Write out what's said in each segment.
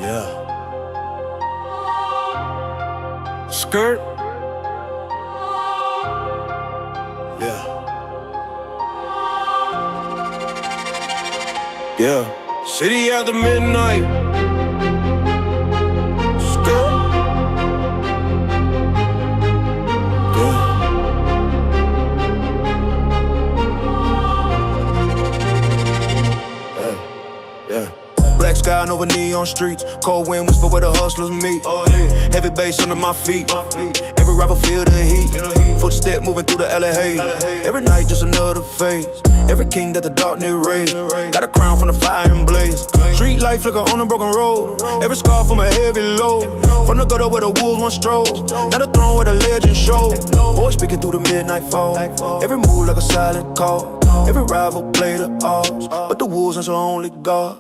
Yeah. Skirt. Yeah. Yeah. City after midnight. Skirt. Yeah. Yeah. Black sky over neon streets. Cold wind whisper where the hustlers meet. Oh, yeah. Heavy bass under my feet. Every rapper feel the heat. Footstep moving through the LA haze. Every night just another phase. Every king that the darkness raised. Got a crown from the fire and blaze. Street life flicker on a broken road. Every scar from a heavy load. From the gutter where the wolves once strode. Now the throne where the legend showed. Voice speaking through the midnight fog. Every move like a silent call. Every rival play the odds, but the wolves answer only God.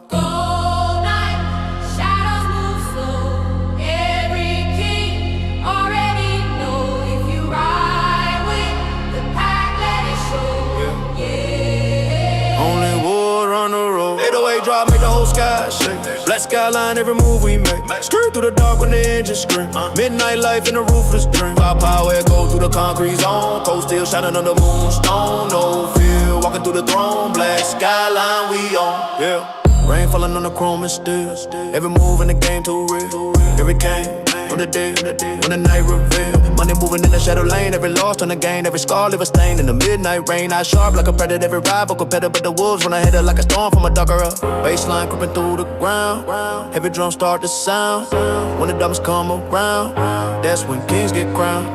Drop, make the whole sky shake. Black skyline, every move we make. Skirt through the dark when the engine scream. Midnight life in a roofless dream. Power echo through the concrete zone. Cold steel shining on the moonstone. No fear, walking through the throne. Black skyline we on. Yeah. Rain falling on the chrome and steel. Every move in the game too real. Every game on the day when the night reveal. Money moving in the shadow lane. Every loss turn to gain. Every scar leave a stain in the midnight rain. I sharp like a predator. Every rival competitor, but the wolves when I hit it like a storm from a darker up. Baseline creeping through the ground. Heavy drums start to sound. When the diamonds come around, that's when kings get crowned.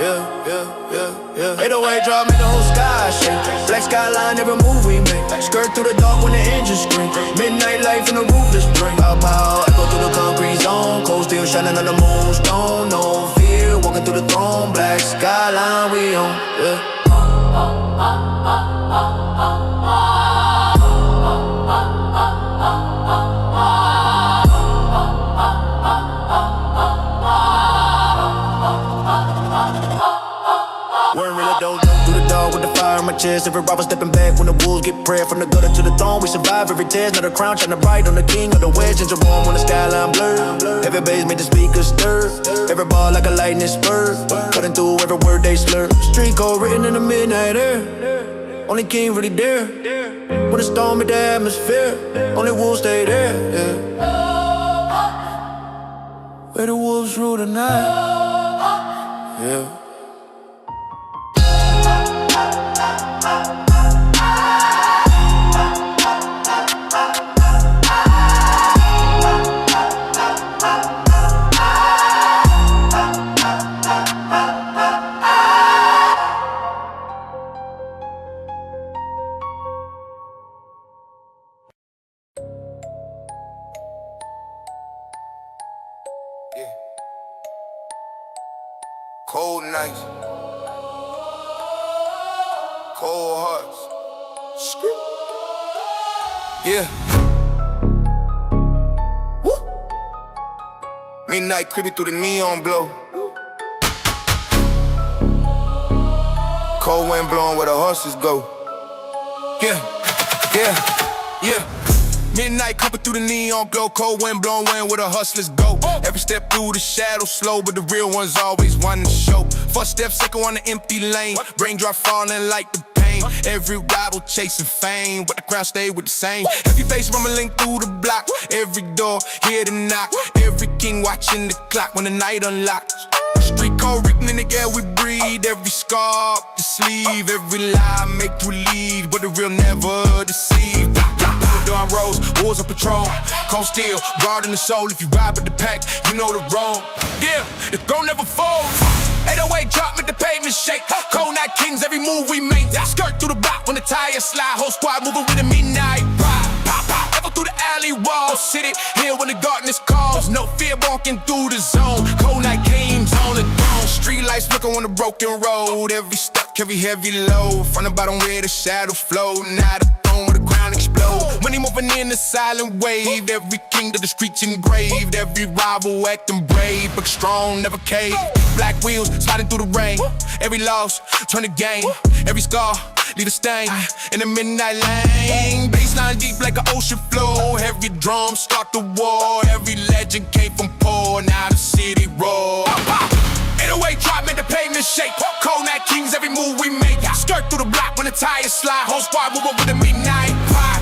Yeah. 808 drop, make the whole sky shake. Black skyline, every move we make. Skirt through the dark when the engine scream. Midnight life in a roofless dream. Power, echo through the concrete zone. Cold steel shining on the moonstone. No fear, walking through the throne. Black skyline we on. Yeah. Weren't really dope through the dog with the fire in my chest. Every robber stepping back when the wolves get prayer. From the gutter to the throne, we survive every test. Now the crown shining bright on the king of the wedge. In Jerome when the skyline blurred. Every bass made the speakers stir. Every ball like a lightning spur. Cutting through every word they slur. Street code written in the midnight air. Only king really dare. When the storm hit the atmosphere, only wolves stay there. Yeah. Where the wolves rule the night. Yeah. Cold nights, cold hearts. Yeah. Woo. Midnight creeping through the neon glow. Cold wind blowing where the horses go. Yeah. Midnight coming through the neon glow. Cold wind blowing where the hustlers go. Every step through the shadow slow, but the real ones always want to show. First step, second on the empty lane. Raindrop falling like the pain. Every rival chasing fame, but the crowd stay with the same. Every face rumbling through the block. Every door hear the knock. Every king watching the clock when the night unlocks. Street code written in the air we breathe. Every scar up the sleeve. Every lie make you lead, but the real never deceive. Dawn rose, wolves on patrol. Cold steel, guarding the soul. If you ride with the pack, you know the road. Yeah, the throne never falls. 808 drop, make the pavement shake. Cold night kings, every move we make. Skirt through the block when the tires slide. Whole squad moving with a midnight ride. Pop, pop, ever through the alley wall. City here when the darkness calls. No fear walking through the zone. Cold night kings on the throne. Street lights looking on the broken road. Every step carry heavy load. From the bottom where the shadows flow. Now the throne where the crown explode. When he moving in the silent wave, every king of the streets engraved, every rival acting brave, but strong, never cave. Black wheels sliding through the rain, every loss turn the game, every scar leave a stain in the midnight lane. Baseline deep like an ocean flow, every drum start the war, every legend came from poor, now the city roar. 808 drop, make the pavement shake. Cold night kings, every move we make. Skirt through the block when the tires slide. Whole squad move over the midnight pie.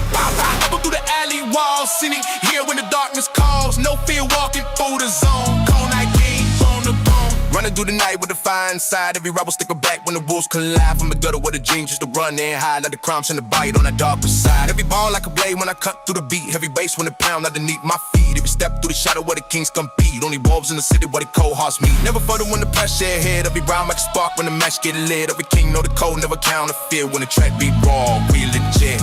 Up through the alley walls, sitting here when the darkness calls. No fear walking through the zone. Cold night kings on the throne. Running through the night with a fine side. Every rival stick her back when the wolves collide. From the gutter where the dreams used to run and hide. Like the crimes and the bite on the darker side. Every ball like a blade when I cut through the beat. Heavy bass when it pound underneath my feet. Every step through the shadow where the kings compete. Only wolves in the city where the cold hearts meet. Never further when the pressure hit. Every rhyme like a spark when the match get lit. Every king know the code, never counterfeit. When the track beat raw, we legit.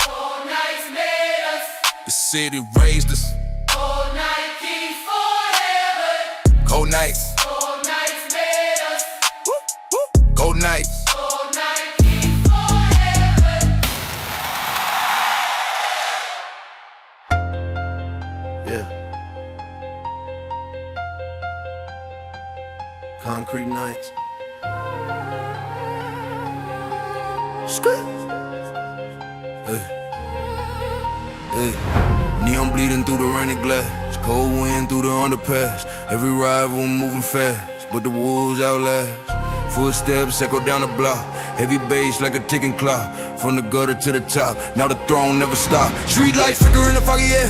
All nights made us. The city raised us. All night kings forever. Cold nights. All nights made us. Cold nights. All night kings forever. Yeah. Concrete nights. Skirt. Hey. Neon bleeding through the rainy glass. Cold wind through the underpass. Every rival moving fast, but the wolves outlast. Footsteps echo down the block. Heavy bass like a ticking clock. From the gutter to the top, now the throne never stop. Street lights flicker in the foggy air.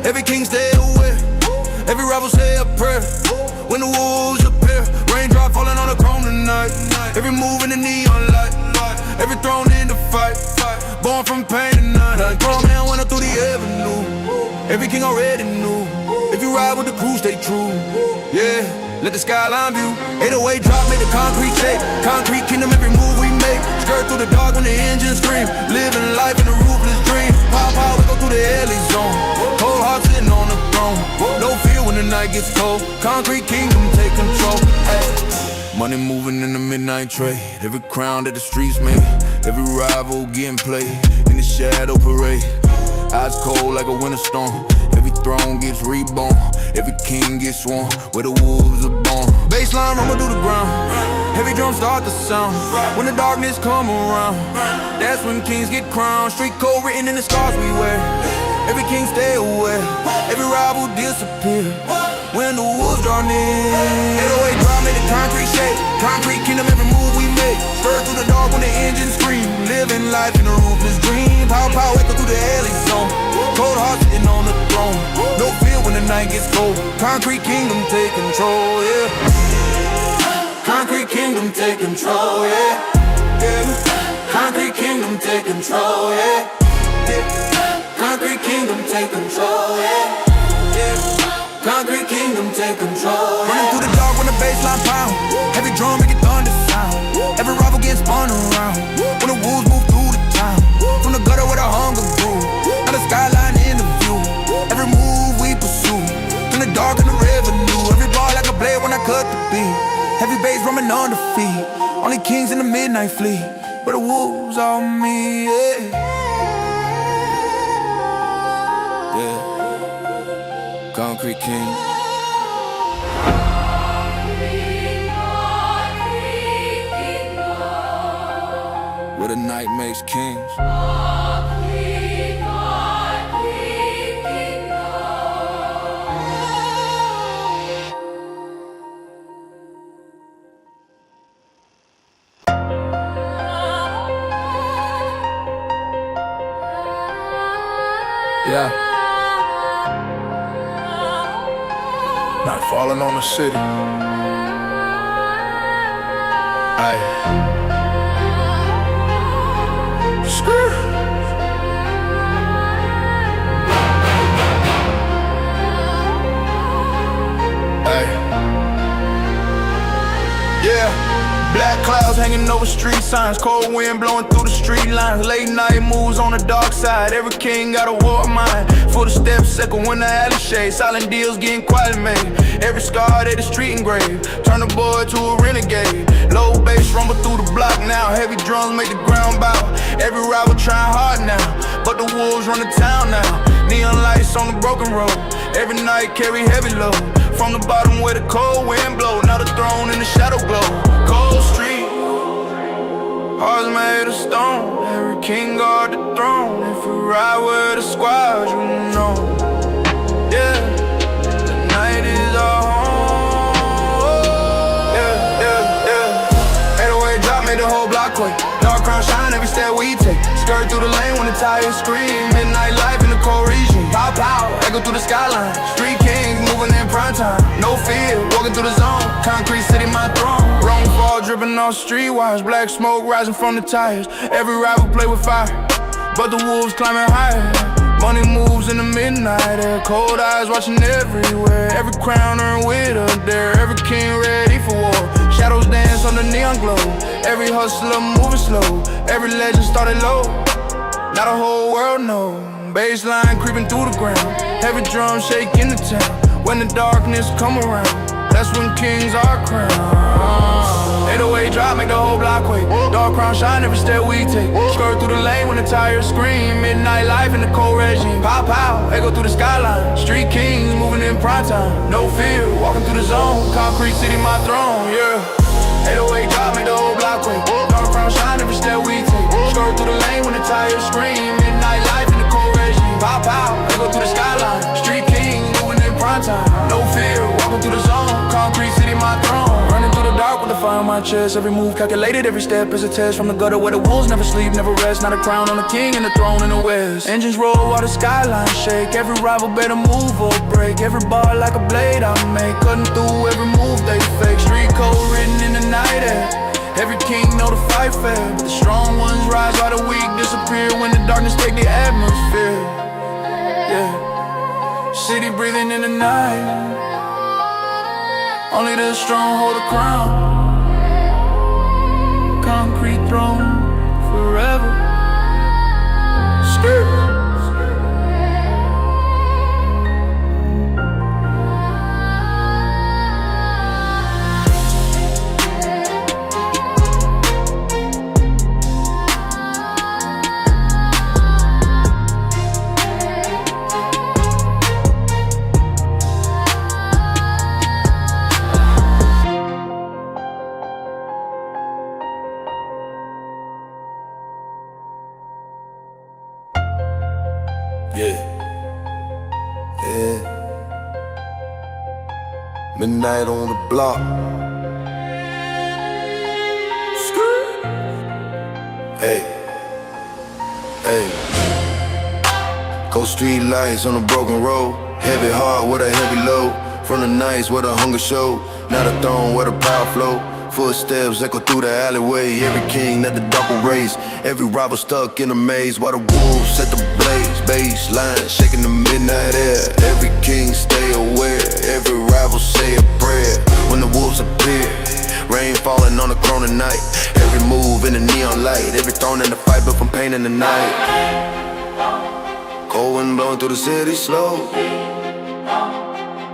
Every king stay aware. Every rival say a prayer. When the wolves appear, raindrop falling on the chrome tonight. Every move in the neon light. Every thrown in the fight. Born from pain tonight. Grown man went up through the avenue. Every king already knew. If you ride with the crew, stay true. Yeah, let the skyline view. 808 drop, make the concrete shake. Concrete kingdom, every move we make. Skirt through the dark when the engine scream. Living life in a roofless dream. Pop out, we go through the alley zone. Cold heart sitting on the throne. No fear when the night gets cold. Concrete kingdom, take control. Hey. Money moving in the midnight trade. Every crown that the streets made. Every rival getting played in the shadow parade. Eyes cold like a winter storm. Every throne gets reborn. Every king gets sworn where the wolves are born. Baseline rumble through the ground. Heavy drums start the sound. When the darkness come around, that's when kings get crowned. Street code written in the scars we wear. Every king stay aware. Every rival disappear when the wolves draw near. 808 drop, make the concrete shake. Concrete kingdom, every move we make. Skirt through the dark when the engine scream. Living life in a roofless dream. Power, echo through the alley zone. Cold heart sitting on the throne. No fear when the night gets cold. Concrete kingdom, take control, yeah. Concrete kingdom, take control, yeah. Concrete kingdom, take control, yeah. Concrete kingdom, take control, yeah. Concrete kingdom, take control. Running through the dark when the baseline pound. Heavy drum make it thunder sound. Every rival gets spun around. When the wolves move through the town. From the gutter where the hunger grew. Now the skyline in the view. Every move we pursue. In the dark and the revenue. Every bar like a blade when I cut the beat. Heavy bass drumming on the feet. Only kings in the midnight fleet. But the wolves on me, yeah. Concrete king. Where the night makes kings. Yeah. Not falling on the city. Aye. Skirt. Aye. Yeah. Black clouds hanging over street signs. Cold wind blowing through the street lines. Late night moves on the dark side. Every king got a war mind. Footsteps echo in the alley shade. Silent deals getting quiet made. Every scar that the street engraved. Turn the boy to a renegade. Low bass rumble through the block now. Heavy drums make the ground bow. Every rival trying hard now. but the wolves run the town now. Neon lights on the broken road, every night carry heavy load. From the bottom where the cold wind blow, now the throne in the shadow glow. Cold street, hearts made of stone, every king guard the throne. If we ride with the squad, you know, yeah, the night is our home. Yeah, yeah, yeah. 808 drop, made the whole block quake. Dark crown shine every step we take. Skirt through the lane when the tires scream. Midnight life in the cold region. Pow pow, echo through the skyline. Street kings moving in prime time. No fear, walking through the zone. Concrete city, my throne. Wrong fall dripping off street wires. Black smoke rising from the tires. Every rival play with fire, but the wolves climbing higher. Money moves in the midnight air. Cold eyes watching everywhere. Every crown earned with a dare. Every king ready for war. Shadows dance on the neon glow. Every hustler moving slow. Every legend started low, now the whole world knows. Baseline creeping through the ground. Heavy drums shaking the town. When the darkness come around, that's when kings are crowned. 808 drop, make the whole block quake. Dark crown shine every step we take. Skirt through the lane when the tires scream. Midnight life in the cold regime. Pow pow, echo through the skyline. Street kings moving in prime time. No fear, walking through the zone. Concrete city, my throne, yeah. 808 drop, make the whole block quake. Dark crown shine every step we take. Skirt through the lane when the tires scream. Midnight life in the cold regime. Pow pow, echo through the skyline. Street kings moving in prime time. No fear, walking through the zone. Concrete city, my throne. Running through the dark with the fire on my chest. Every move calculated, every step is a test. From the gutter where the wolves never sleep, never rest. Not a crown on the king and the throne in the west. Engines roll while the skyline shake. Every rival better move or break. Every bar like a blade I make. Cutting through every move they fake. Street code written in the night air. Every king know the fight fair, but the strong ones rise while the weak disappear. When the darkness take the atmosphere, yeah. City breathing in the night. Only the strong hold the crown. Concrete throne forever. Skirt. Midnight on the block. Hey, hey. Cold street lights on a broken road. Heavy heart with a heavy load. From the nights where the hunger showed. Now the throne where the power flow. Footsteps echo through the alleyway. Every king that the dark will raise. Every rival stuck in a maze while the wolves set the blaze. Baseline shaking the midnight air. Every king stay aware. Every rival say a prayer when the wolves appear. Rain falling on the throne at night. Every move in the neon light. Every throne in the fight but from pain in the night. Cold wind blowing through the city slow.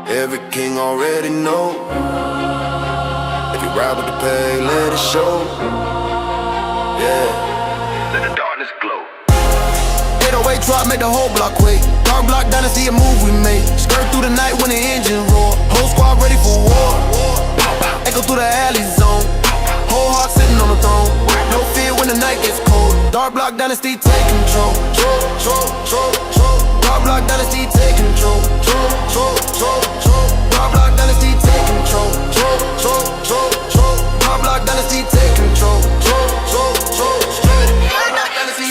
Every king already know. If you ride with the peg, let it show. Yeah, let the darkness glow. 808 drop, make the whole block quake. Dark block dynasty, a move we made. Skirt through the night when the engine roar. Whole squad ready for war. Echo through the alley zone. Whole heart sitting on the throne. No fear when the night gets cold. Dark block dynasty, take control. Dark block dynasty, take control. Dark block dynasty, take control. Dark block dynasty, take control.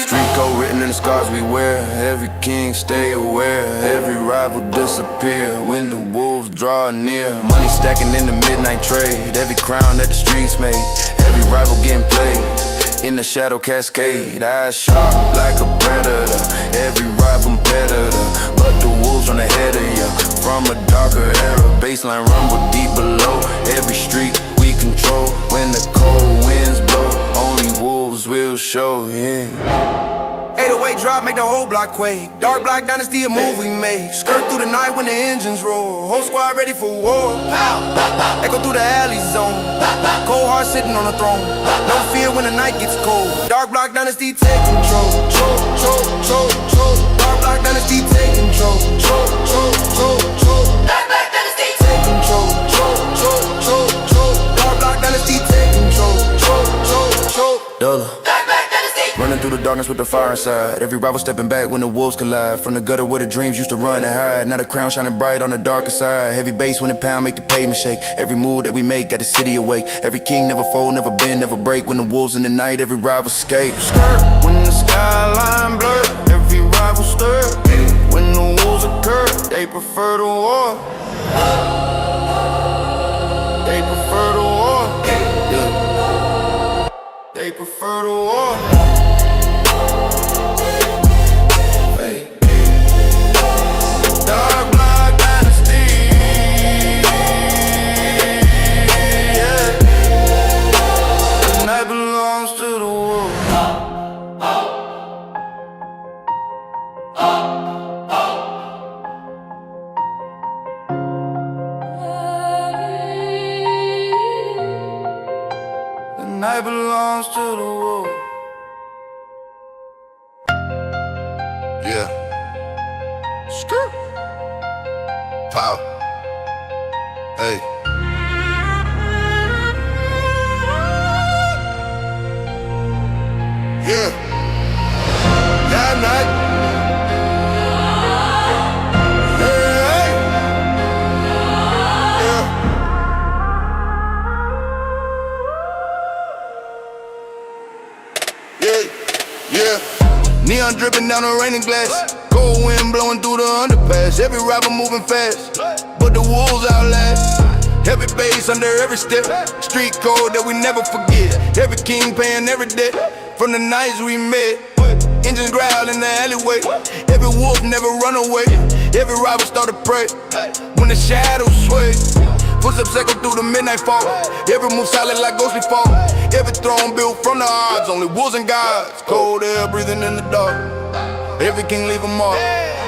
Street code written in the scars we wear. Every king stay aware. Every rival disappear when the wolves draw near. Money stacking in the midnight trade. Every crown that the streets made. Every rival getting played in the shadow cascade. Eyes sharp like a predator. Every rival competitor, but the wolves run ahead of ya. From a darker era, baseline rumble deep below. Every street we control. When the cold winds blow, only wolves will show. Yeah. 808 drop, make the whole block quake. Dark Block Dynasty, a move we make. Skirt through the night when the engines roar. Whole squad ready for war. Echo through the alley zone. Cold heart sitting on the throne. No fear when the night gets cold. Dark Block Dynasty, take control. Dark Block Dynasty, take control. Dark Black Dynasty. Take control. Dark Block Dynasty, take control. Dollar. Dark Black Dynasty. Running through the darkness with the fire inside. Every rival stepping back when the wolves collide. From the gutter where the dreams used to run and hide. Now the crown shining bright on the darker side. Heavy bass when the pound make the pavement shake. Every move that we make got the city awake. Every king never fold, never bend, never break. When the wolves in the night, every rival escape. Skirt when the skyline blur. Every rival stir. When the wolves occur, they prefer the war. They prefer the war. Yeah. They prefer the war. Hey. Dark Block Dynasty. Yeah. The night belongs to the wolf. The night belongs to the wolf. Yeah. Skirt. Pow. Hey. Yeah. That night. Hey. Yeah. Yeah. Neon dripping down the raining glass. Cold wind blowing through the underpass. Every rapper moving fast, but the wolves outlast. Heavy bass under every step. Street code that we never forget. Every king paying every debt from the nights we met. Engines growl in the alleyway. Every wolf never run away. Every rival start to pray when the shadows sway. Footsteps echo through the midnight fog. Every move silent like ghostly fall. Every throne built from the odds. Only wolves and gods. Cold air breathing in the dark. Every king leave a mark.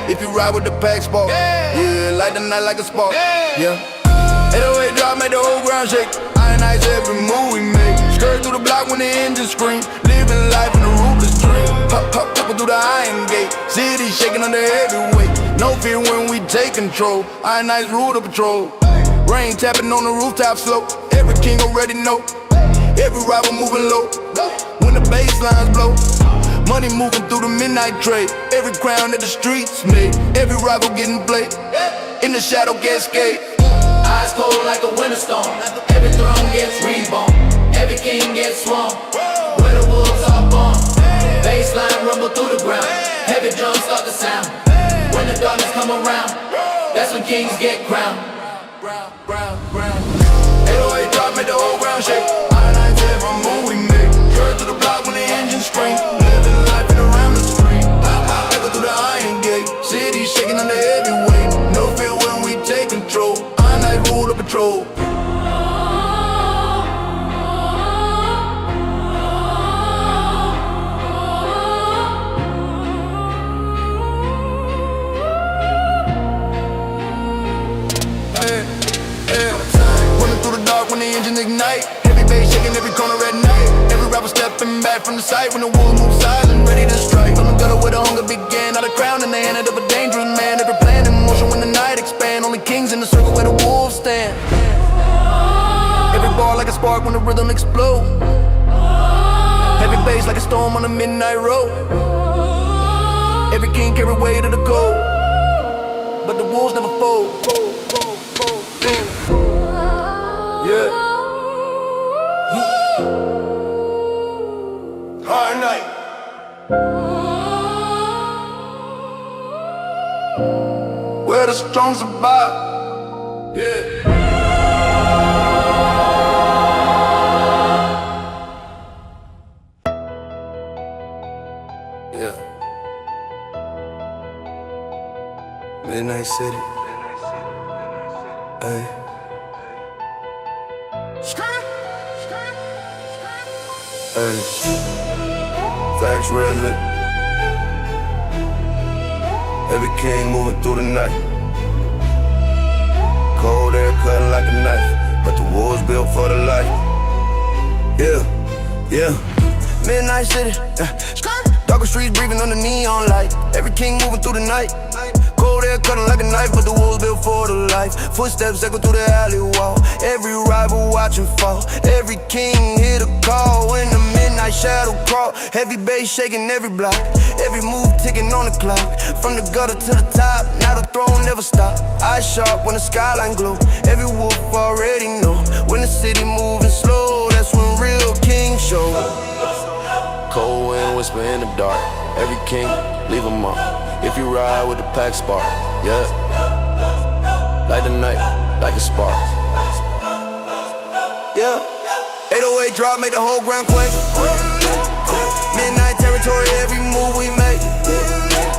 If you ride with the pack spark, yeah, light the night like a spark. Yeah. 808 drop, make the whole ground shake. Iron Ice every move we make. Skirt through the block when the engine scream. Living life in a roofless dream. Hop, through the iron gate. City shaking under heavy weight. No fear when we take control. Iron Ice rule the patrol. Rain tapping on the rooftop slope. Every king already know. Every rival moving low. When the bass lines blow. Money moving through the midnight trade. Every crown that the streets made. Every rival getting played. In the shadow cascade. Eyes cold like a winter storm. Every throne gets reborn. Every king gets swarmed. Where the wolves are born. Baseline rumble through the ground. Heavy drums start to sound. When the darkness come around, that's when kings get crowned. 808 drop, make the whole ground shake. Iron Ice every move we make. Curve to the block when the engine scream. Living life in around the street. Echo through the iron gate. City shaking under heavy weight. No fear when we take control. Iron Ice rule the patrol. When the engine ignite, heavy bass shaking every corner at night. Every rapper stepping back from the sight when the wolves move silent, ready to strike. From the gutter where the hunger began, not a crown in the hand of a dangerous man. Every plan in motion when the night expand. Only kings in the circle where the wolves stand. Every bar like a spark when the rhythm explode. Heavy bass like a storm on a midnight road. Every king carry weight of the gold, but the wolves never fold. Yeah. Hard night. Where the strong survive. Yeah. Yeah. Midnight City. Hey. Hey, facts relevant. Every king moving through the night. Cold air cutting like a knife, but the wolves built for the life. Yeah, yeah. Midnight city, darker streets breathing under neon light. Every king moving through the night. Cold air cutting like a knife, but the wolves built for the life. Footsteps echo through the alley wall. Every rival watching fall. Every king hear the call when the midnight shadow crawl. Heavy bass shaking every block. Every move ticking on the clock. From the gutter to the top, now the throne never stop. Eyes sharp when the skyline glow. Every wolf already know. When the city moving slow, that's when real kings show. Cold wind whisper in the dark. Every king leave a mark. If you ride with the pack spark, yeah. Light the night like a spark. Yeah. 808 drop, make the whole ground quake. Midnight territory, every move we make.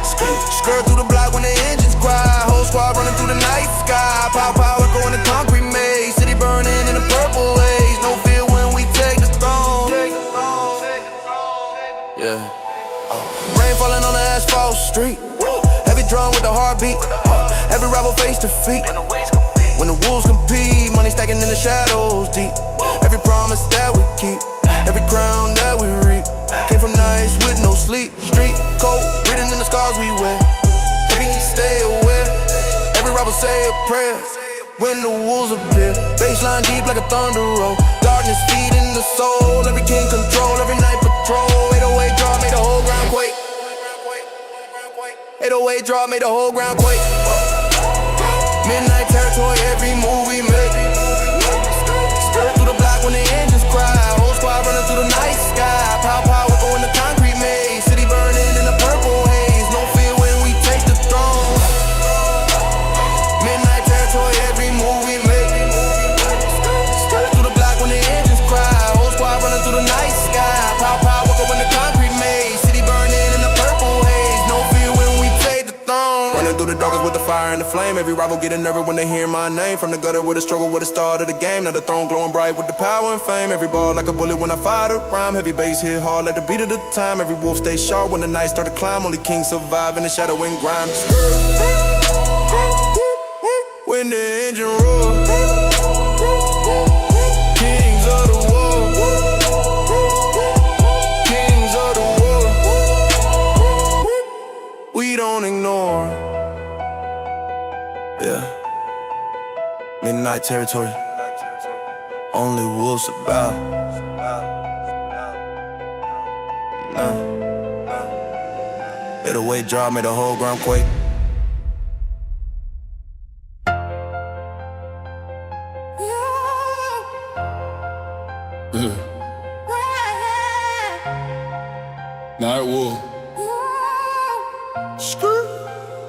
Skirt through the block when the engines cry. Whole squad running through the night sky. Pow pow echo in the concrete maze. City burning in the purple haze. No fear when we take the throne. Yeah. Rain falling on the asphalt street. Heavy drum with the heartbeat. Every rival face to feet. When the wolves compete, money stacking in the shadows deep. Every promise that we keep, every crown that we reap. Came from nights with no sleep. Street cold, written in the scars we wear. Baby, stay aware. Every rival say a prayer when the wolves appear. Baseline deep like a thunder roll. Darkness feeding the soul. Every king control, every night patrol. 808 draw, made the whole ground quake. 808 draw, made the whole ground quake. Midnight territory, every move we make. Skirt through the block when the engines cry. Whole squad running through the night sky. Pow pow echo in the concrete maze. City burning in the purple haze. No fear when we take the throne. Midnight territory, every move we make. Skirt through the block when the engines cry. Whole squad running through the night sky. Pow pow echo in the concrete maze. City burning in the purple haze. No fear when we take the throne. Running through the darkness with the fire and the flame. Every rival getting nervous when they hear my name. From the gutter with a struggle with the start of the game. Now the throne glowing bright with the power and fame. Every ball like a bullet when I fire the rhyme. Heavy bass hit hard like the beat of the time. Every wolf stay sharp when the night start to climb. Only kings survive in the shadow and grime. When the engine roars, kings of the war, kings of the war, we don't ignore. Yeah. Midnight territory, only wolves survive. Nah. 808 drop, made the whole ground quake. Night Wolf.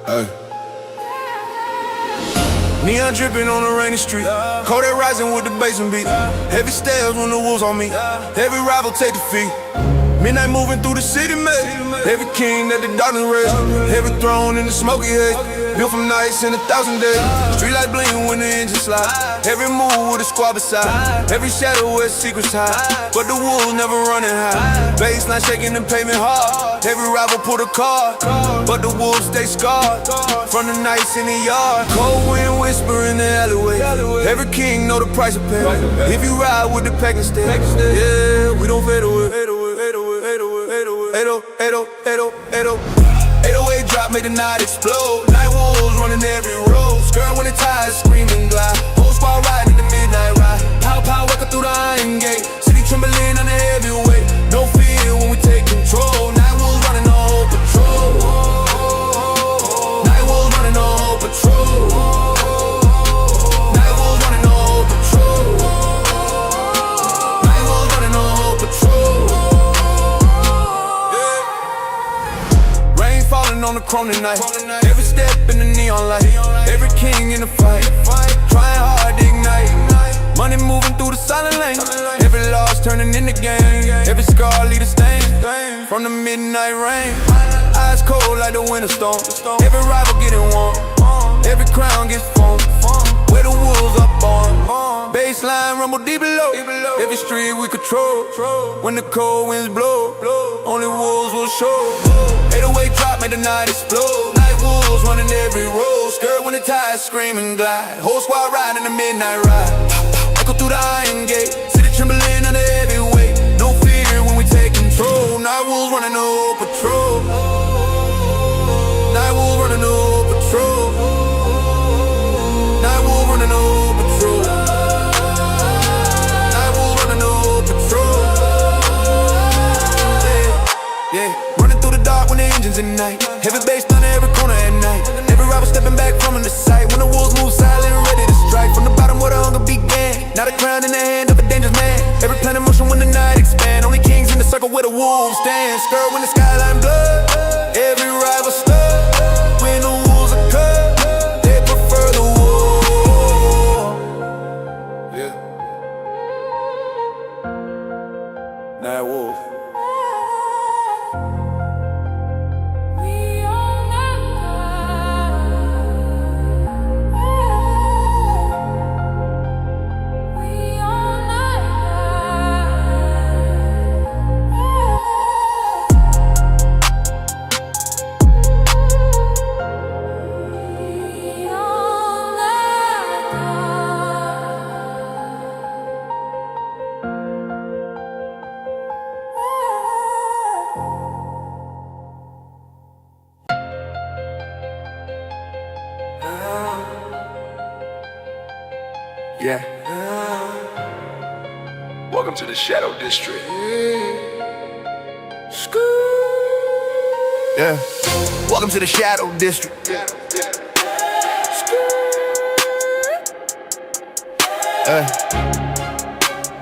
Hey. Neon dripping on the rainy street. Cold air rising with the bass and beat. Heavy stairs when the wolves on me. Every rival take defeat. Midnight moving through the city, man. Every king that the darkness raised. Every throne in the smoky haze. Built from nights in 1,000 days. Street light bling when the engine slide. Every move with a squad beside. Every shadow where secrets hide. But the wolves never running high. Baseline shaking the pavement hard. Every rival pull a card. But the wolves stay scarred. From the nights in the yard. Cold wind whisper in the alleyway. Every king know the price of pay. If you ride with the pack instead, yeah, we don't fade away. 808 drop, make the night explode. Night wolves running every road. Skirt when the tires screaming glide. Whole squad riding in the midnight ride. Pow pow walking through the iron gate. City trembling on the heavyweight. No fear when we take control. Night wolves running the whole patrol. Night wolves running the whole patrol. Night wolves running the whole patrol. Night wolves running the whole patrol. Falling on the chrome tonight. Every step in the neon light. Every king in the fight. Trying hard to ignite. Money moving through the silent lane. Every loss turning into gain. Every scar lead a stain from the midnight rain. Eyes cold like the winter storm. Every rival getting warm. Every crown gets formed. Where the wolves up on. Baseline rumble deep below. Every street we control. When the cold winds blow, only wolves will show. 808 drop, make the night explode. Night wolves running every road. Skirt when the tires scream and glide. Whole squad riding the midnight ride. Echo through the iron gate. City trembling under heavy weight. No fear when we take control. Night wolves running the whole patrol. Night wolves running the whole patrol. Night wolves running the whole patrol. Night wolves running the whole patrol. Yeah, running through the dark when the engine's at night. Heavy bass down every corner at night. Every rival stepping back from the sight. When the wolves move silent, ready to strike. From the bottom where the hunger began. Now the crown in the hand of a dangerous man. Every plan in motion when the night expand. Only kings in the circle where the wolves stand. Skirt when the skyline blood. Every rival stud. When the wolves are cut, they prefer the war. Yeah. Night wolf. Yeah. Welcome to the Shadow District. Yeah. Welcome to the Shadow District. Hey.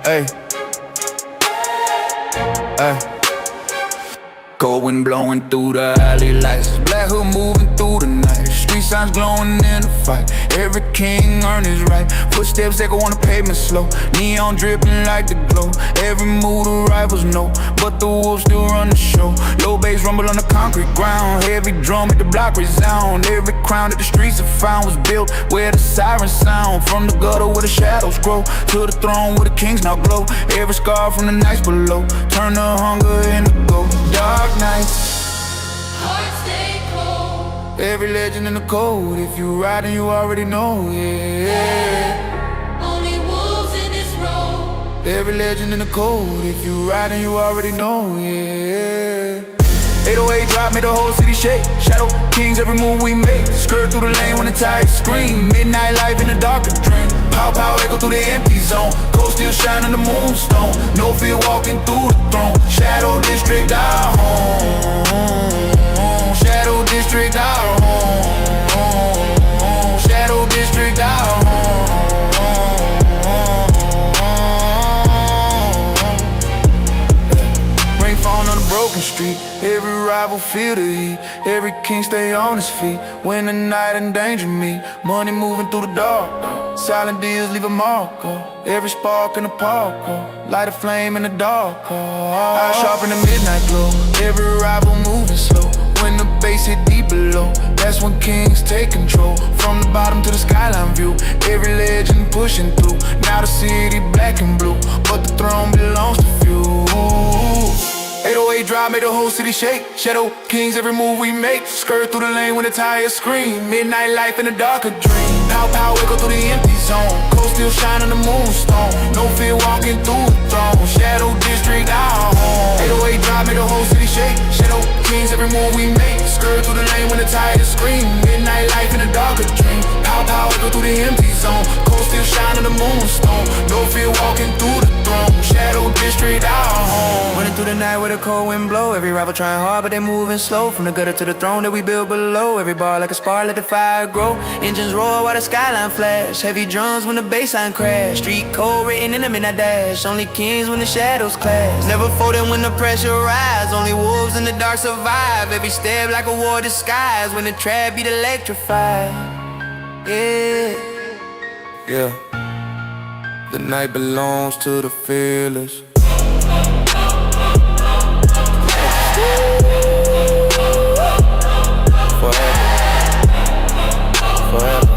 Hey. Hey. Cold wind blowing through the alley lights. Black hood moving through the night. Street signs glowing in the fight. Every king earned his right. Footsteps echo on the pavement slow. Neon dripping like the glow. Every move the rivals know, but the wolves still run the show. Low bass rumble on the concrete ground. Heavy drum at the block resound. Every crown that the streets have found was built where the sirens sound. From the gutter where the shadows grow to the throne where the kings now glow. Every scar from the nights below turn the hunger into gold. Dark nights, Hearts stay cold. every legend in the code. If you riding, you already know, yeah. Only wolves in this road. Every legend in the code. If you riding, you already know, yeah. 808 drop, made the whole city shake. Shadow kings, every move we make. Skirt through the lane when the tires scream. Midnight life in the darker dream. Pow pow echo through the empty zone. Cold still shining the moonstone. No fear walking through the throne. Shadow district our home. Shadow district our home. Shadow district our home. Rain falling on the broken street. Every rival feel the heat. Every king stay on his feet. When the night endanger me. Money moving through the dark. Silent deals leave a mark. Every spark in the park. Light a flame in the dark. Eyes sharp in the midnight glow. Every rival moving slow. When the bass hit deep below, that's when kings take control. From the bottom to the skyline view. Every legend pushing through. Now the city black and blue, but the throne belongs to few. 808 drive, made the whole city shake. Shadow kings, every move we make. Skirt through the lane when the tires scream. Midnight life in a darker dream. Pow pow echo through the empty zone. Cold still shining the moonstone. No fear walking through the throne. Shadow district our home. 808 drive, made the whole city shake. Shadow kings, every move we make. Skirt through the lane when the tires scream. Midnight life in a darker dream. Pow pow echo through the empty zone. Cold still shining the moonstone. No fear walking through the throne. Shadow district our home. Running through the night with a cold wind blow. Every rival trying hard but they moving slow. From the gutter to the throne that we build below. Every bar like a spark, let the fire grow. Engines roar while the skyline flash. Heavy drums when the bassline crash. Street code written in the midnight dash. Only kings when the shadows clash. Never folding when the pressure rise. Only wolves in the dark survive. Every step like a war disguise. When the trap beat electrified. Yeah. Yeah. The night belongs to the fearless. Forever. Forever.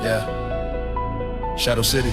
Yeah. Shadow City.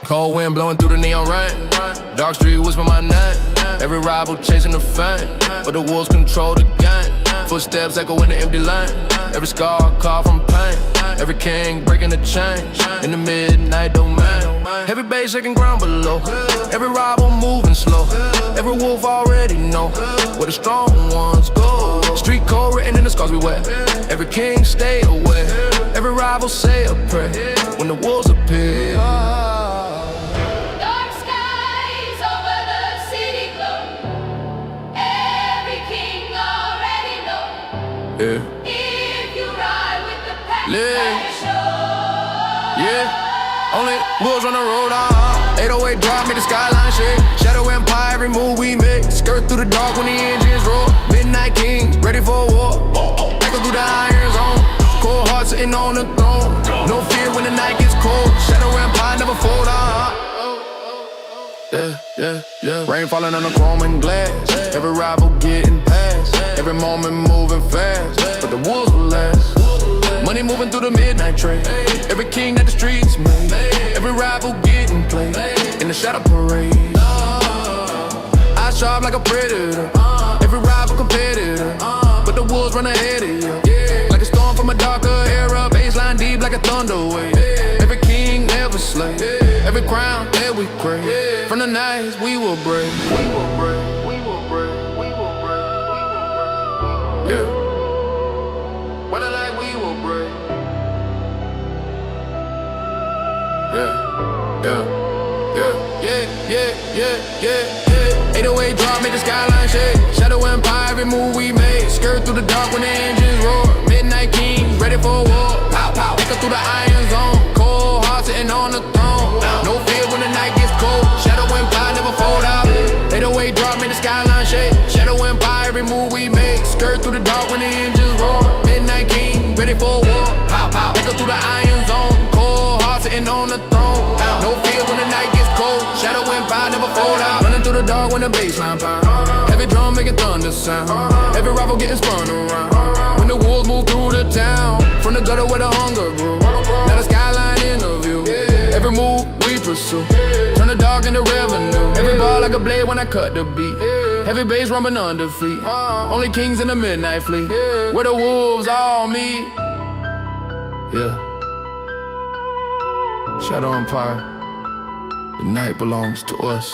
Cold wind blowing through the neon rain. Dark street whisper my name. Every rival chasing the fame, but the wolves control the game. Footsteps echo in the empty lane. Every scar call from pain. Every king breaking the chain in the midnight domain. Heavy bass shaking ground below. Every rival moving slow. Every wolf already know where the strong ones go. Street code written in the scars we wear. Every king stay away. Every rival say a prayer when the wolves appear. Yeah. If you ride with the pack, yeah. Only wolves on the road, 808 drop, make the skyline shake. Shadow Empire, every move we make. Skirt through the dark when the engines roar. Midnight King, ready for war. Echo through the iron zone. Cold heart sitting on the throne. No fear when the night gets cold. Shadow Empire never fold, Yeah. Rain falling on the chrome and glass. Every rival getting past. Every moment moving fast, but the wolves will last. Money moving through the midnight train. Every king that the streets made. Every rival getting played in the shadow parade. I sharp like a predator. Every rival competitor, but the wolves run ahead of you. Like a storm from a darker era. Baseline deep like a thunder wave. Every king never slay. Every crown that we crave. From the nights we will break. Yeah. When the night we will break. Yeah. 808 drop, make the skyline shake. Shadow Empire, every move we made. Skirt through the dark when the engines roar. Midnight King, ready for war. Pow, pow. Echo through the iron zone. Cold heart sitting on the throne. No fear when the night gets cold. Shadow Empire never fold out. 808 drop, make the skyline shake. Shadow Empire, every move we make. Skirt through the dark when the engines roar. Midnight King, ready for war. Pow, pow. Echo through the iron zone. Cold heart sitting on the throne. No fear when the night gets cold. Shadow Empire never fold out. Running through the dark when the baseline pound. Heavy drum making thunder sound. Every rival getting spun around. When the wolves move through the town. From the gutter where the hunger grew. Now the skyline in the view. Every move we pursue. Turn the dark into revenue. Every ball like a blade when I cut the beat. Heavy bass rumbling under feet. Only kings in the midnight fleet. Where the wolves all meet. Yeah. Shadow Empire. The night belongs to us.